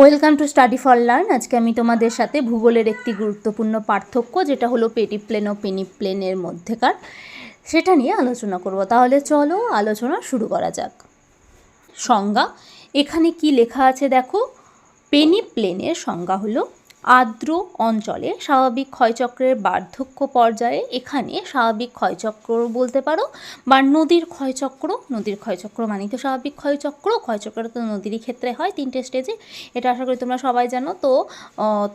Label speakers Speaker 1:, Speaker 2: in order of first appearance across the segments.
Speaker 1: Welcome to study for learn. আজকে আমি তোমাদের সাথে ভূগোলের একটি গুরুত্বপূর্ণ পার্থক্য, যেটা হলো পেডিপ্লেন ও পেনিপ্লেনের মধ্যেকার, সেটা নিয়ে আলোচনা করব। তাহলে চলো আলোচনা শুরু করা যাক। সংজ্ঞা, এখানে কি লেখা আছে দেখো। পেনিপ্লেনের সংজ্ঞা হলো আর্দ্র অঞ্চলে স্বাভাবিক ক্ষয়চক্রের বার্ধক্য পর্যায়ে। এখানে স্বাভাবিক ক্ষয়চক্র বলতে পারো বা নদীর ক্ষয়চক্র মানেই তো স্বাভাবিক ক্ষয়চক্রটা তো নদীরই ক্ষেত্রে হয় 3টে স্টেজে। এটা আশা করি তোমরা সবাই জানো। তো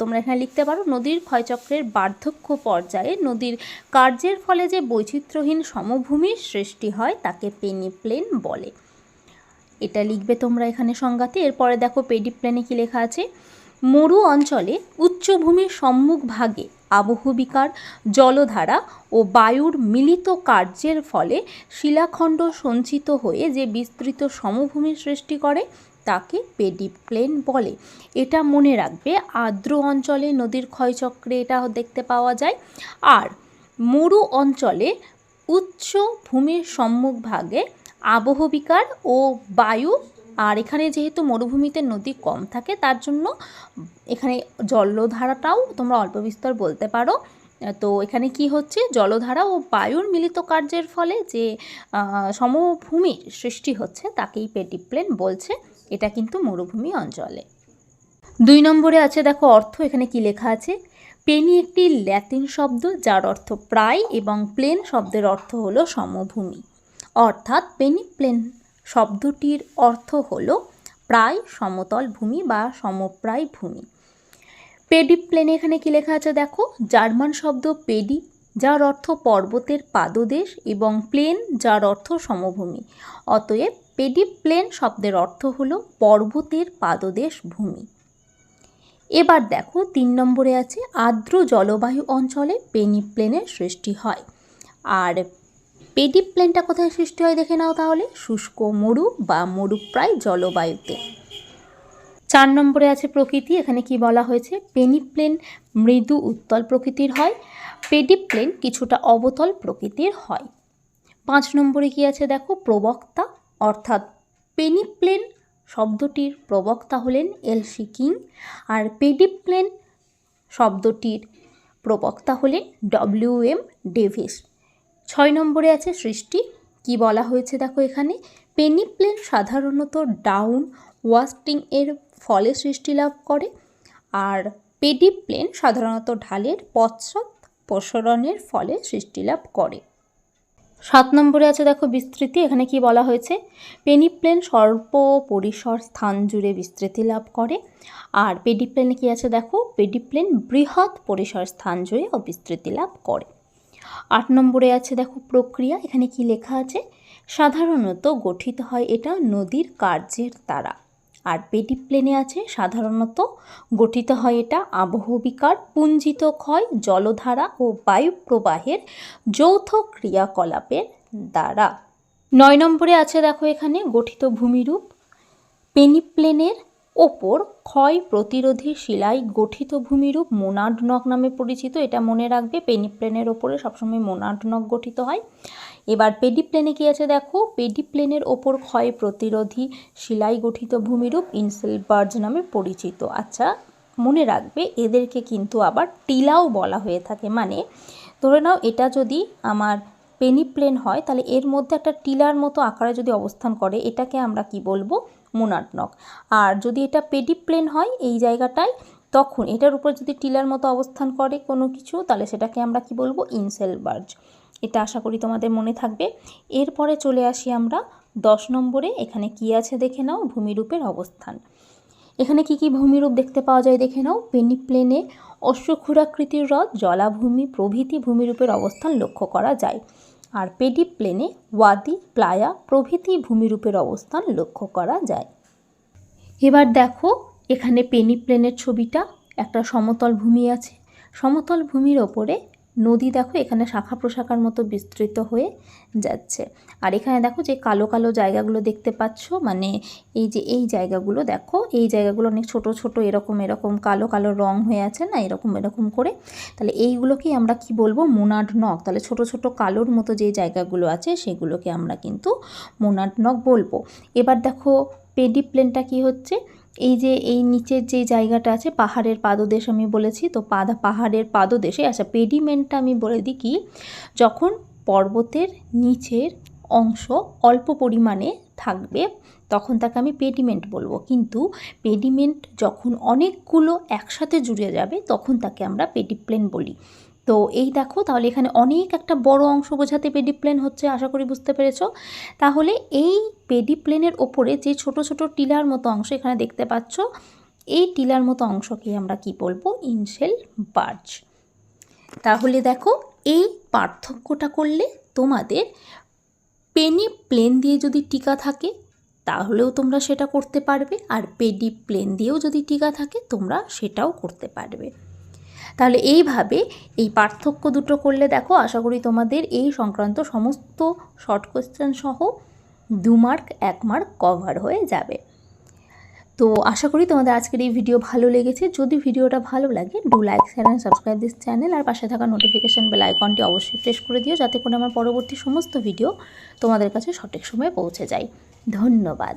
Speaker 1: তোমরা এখানে লিখতে পারো নদীর ক্ষয়চক্রের বার্ধক্য পর্যায়ে নদীর কার্যের ফলে যে বৈচিত্র্যহীন সমভূমির সৃষ্টি হয় তাকে পেনিপ্লেন বলে। এটা লিখবে তোমরা এখানে সংজ্ঞাতে। এরপরে দেখো পেডিপ্লেনে কি লেখা আছে। মরু অঞ্চলে উচ্চভূমির সম্মুখভাগে আবহবিকার জলধারা ও বায়ুর মিলিত কার্যের ফলে শিলাখণ্ড সঞ্চিত হয়ে যে বিস্তৃত সমভূমির সৃষ্টি করে তাকে পেডিপ্লেন বলে। এটা মনে রাখবে, আর্দ্র অঞ্চলে নদীর ক্ষয়চক্রে এটা দেখতে পাওয়া যায়। আর মরু অঞ্চলে উচ্চ ভূমির সম্মুখভাগে আবহবিকার ও বায়ু, আর এখানে যেহেতু মরুভূমিতে নদী কম থাকে তার জন্য এখানে জলধারাটাও তোমরা অল্প বিস্তর বলতে পারো। তো এখানে কি হচ্ছে, জলধারা ও বায়ুর মিলিত কার্যের ফলে যে সমভূমির সৃষ্টি হচ্ছে তাকেই পেডিপ্লেন বলছে। এটা কিন্তু মরুভূমি অঞ্চলে। 2 নম্বরে আছে দেখো অর্থ। এখানে কি লেখা আছে। পেনি একটি ল্যাতিন শব্দ যার অর্থ প্রায় এবং প্লেন শব্দের অর্থ হলো সমভূমি। অর্থাৎ পেনিপ্লেন শব্দটির অর্থ হলো প্রায় সমতল ভূমি বা সমপ্রায় ভূমি। পেডিপ্লেনে এখানে কি লেখা আছে দেখো। জার্মান শব্দ পেডি যার অর্থ পর্বতের পাদদেশ এবং প্লেন যার অর্থ সমভূমি। অতএব পেডিপ্লেন শব্দের অর্থ হলো পর্বতের পাদদেশ ভূমি। এবার দেখো 3 নম্বরে আছে আর্দ্র জলবায়ু অঞ্চলে পেনিপ্লেনের সৃষ্টি হয়। আর পেডিপ্লেনটা কোথায় সৃষ্টি হয় দেখে নাও তাহলে। শুষ্ক মরু বা মরুপ্রায় জলবায়ুতে। 4 নম্বরে আছে প্রকৃতি। এখানে কি বলা হয়েছে। পেনিপ্লেন মৃদু উত্তল প্রকৃতির হয়, পেডিপ্লেন কিছুটা অবতল প্রকৃতির হয়। 5 নম্বরে কি আছে দেখো প্রবক্তা। অর্থাৎ পেনিপ্লেন শব্দটির প্রবক্তা হলেন এলসি কিং, আর পেডিপ্লেন শব্দটির প্রবক্তা হলেন ডব্লিউ.এম. ডেভিস। 6 নম্বরে আছে সৃষ্টি। কি বলা হয়েছে দেখো এখানে। পেনিপ্লেন সাধারণত ডাউন ওয়াস্টিং এর ফলে সৃষ্টি লাভ করে, আর পেডিপ্লেন সাধারণত ঢালের পশ্চাৎ প্রসারণের ফলে সৃষ্টি লাভ করে। 7 নম্বরে আছে দেখো বিস্তৃতি। এখানে কি বলা হয়েছে। পেনিপ্লেন স্বল্প পরিসর স্থান জুড়ে বিস্তৃতি লাভ করে, আর পেডিপ্লেনে কি আছে দেখো। পেডিপ্লেন বৃহৎ পরিসর স্থান জুড়ে বিস্তৃতি লাভ করে। 8 নম্বরে আছে দেখো প্রক্রিয়া। এখানে কি লেখা আছে। সাধারণত গঠিত হয় এটা নদীর কার্যের দ্বারা। আর পেডিপ্লেনে আছে সাধারণত গঠিত হয় এটা আবহবিকার পুঞ্জিত ক্ষয়, জলধারা ও বায়ু প্রবাহের যৌথ ক্রিয়াকলাপের দ্বারা। 9 নম্বরে আছে দেখো এখানে গঠিত ভূমিরূপ। পেনিপ্লেনের ওপর ক্ষয় প্রতিরোধী শিলায় গঠিত ভূমিরূপ মোনাড নক নামে পরিচিত। এটা মনে রাখবে, পেনিপ্লেনের ওপরে সবসময় মোনাড নক গঠিত হয়। এবার পেডিপ্লেনে কি আছে দেখো। পেডিপ্লেনের ওপর ক্ষয় প্রতিরোধী শিলায় গঠিত ভূমিরূপ ইনসেলবার্জ নামে পরিচিত। আচ্ছা মনে রাখবে, এদেরকে কিন্তু আবার টিলাও বলা হয়ে থাকে। মানে ধরে নাও এটা যদি আমার পেনিপ্লেন হয় তাহলে এর মধ্যে একটা টিলার মতো আকারে যদি অবস্থান করে এটাকে আমরা কি বলবো, মোনাড নক। আর যদি এটা পেডিপ্লেন হয় এই জায়গাটায়, তখন এটার উপর যদি টিলার মতো অবস্থান করে কোনো কিছু, তাহলে সেটাকে আমরা কি বলবো, ইনসেলবার্জ। এটা আশা করি তোমাদের মনে থাকবে। এরপরে চলে আসি আমরা 10 নম্বরে। এখানে কি আছে দেখে নাও। ভূমিরূপের অবস্থান। এখানে কি কি ভূমিরূপ দেখতে পাওয়া যায় দেখে নাও। পেনিপ্লেনে অশ্বক্ষুরাকৃতির হ্রদ, জলাভূমি প্রভৃতি ভূমিরূপের অবস্থান লক্ষ্য করা যায়। আর পেডিপ্লেনে ওয়াদি, প্লায়া প্রভৃতি ভূমিরূপের অবস্থান লক্ষ্য করা যায়। এবার দেখো এখানে পেনিপ্লেনের ছবিটা। একটা সমতল ভূমি আছে, সমতল ভূমির ওপরে নদী দেখো এখানে শাখা প্রশাখার মতো বিস্তৃত হয়ে যাচ্ছে। আর এখানে দেখো যে কালো কালো জায়গাগুলো দেখতে পাচ্ছ, মানে এই যে এই জায়গাগুলো দেখো, এই জায়গাগুলো অনেক ছোট ছোট এরকম এরকম কালো কালো রং হয়ে আছে না, এরকম এরকম করে। তাহলে এইগুলোকেই আমরা কি বলবো, মোনাড নক। তাহলে ছোট ছোট কালোর মতো যে জায়গাগুলো আছে সেগুলোকে আমরা কিন্তু মোনাড নক বলবো। এবার দেখো পেডিপ্লেনটা কি হচ্ছে। এই যে এই নিচের যে জায়গাটা আছে পাহাড়ের পাদদেশ আমি বলেছি, তো পাহাড়ের পাদদেশে আচ্ছা পেডিমেন্টটা আমি বলে দিই কি, যখন পর্বতের নিচের অংশ অল্প পরিমাণে থাকবে তখন তাকে আমি পেডিমেন্ট বলবো, কিন্তু পেডিমেন্ট যখন অনেকগুলো একসাথে জুড়ে যাবে তখন তাকে আমরা পেডিপ্লেন বলি। তো এই দেখো, তাহলে এখানে অনেক একটা বড় অংশ বোঝাতে পেডিপ্লেন হচ্ছে, আশা করি বুঝতে পেরেছো। তাহলে এই পেডিপ্লেনের ওপরে যে ছোট ছোট টিলার মতো অংশ এখানে দেখতে পাচ্ছ, এই টিলার মতো অংশকে আমরা কি বলবো, ইনশেল বার্চ। তাহলে দেখো এই পার্থক্যটা করলে তোমাদের পেনিপ্লেন দিয়ে যদি টিকা থাকে তাহলেও তোমরা সেটা করতে পারবে, আর পেডিপ্লেন দিয়েও যদি টিকা থাকে তোমরা সেটাও করতে পারবে। তাহলে এইভাবে এই পার্থক্য দুটো করলে দেখো আশা করি তোমাদের এই সংক্রান্ত সমস্ত শর্ট কোয়েশ্চেন সহ 2 মার্ক 1 মার্ক কভার হয়ে যাবে। তো আশা করি তোমাদের আজকের এই ভিডিও ভালো লেগেছে। যদি ভিডিওটা ভালো লাগে do like share and subscribe this channel, আর পাশে থাকা নোটিফিকেশান বেল আইকনটি অবশ্যই প্রেস করে দিও যাতে করে আমার পরবর্তী সমস্ত ভিডিও তোমাদের কাছে সঠিক সময়ে পৌঁছে যায়। ধন্যবাদ।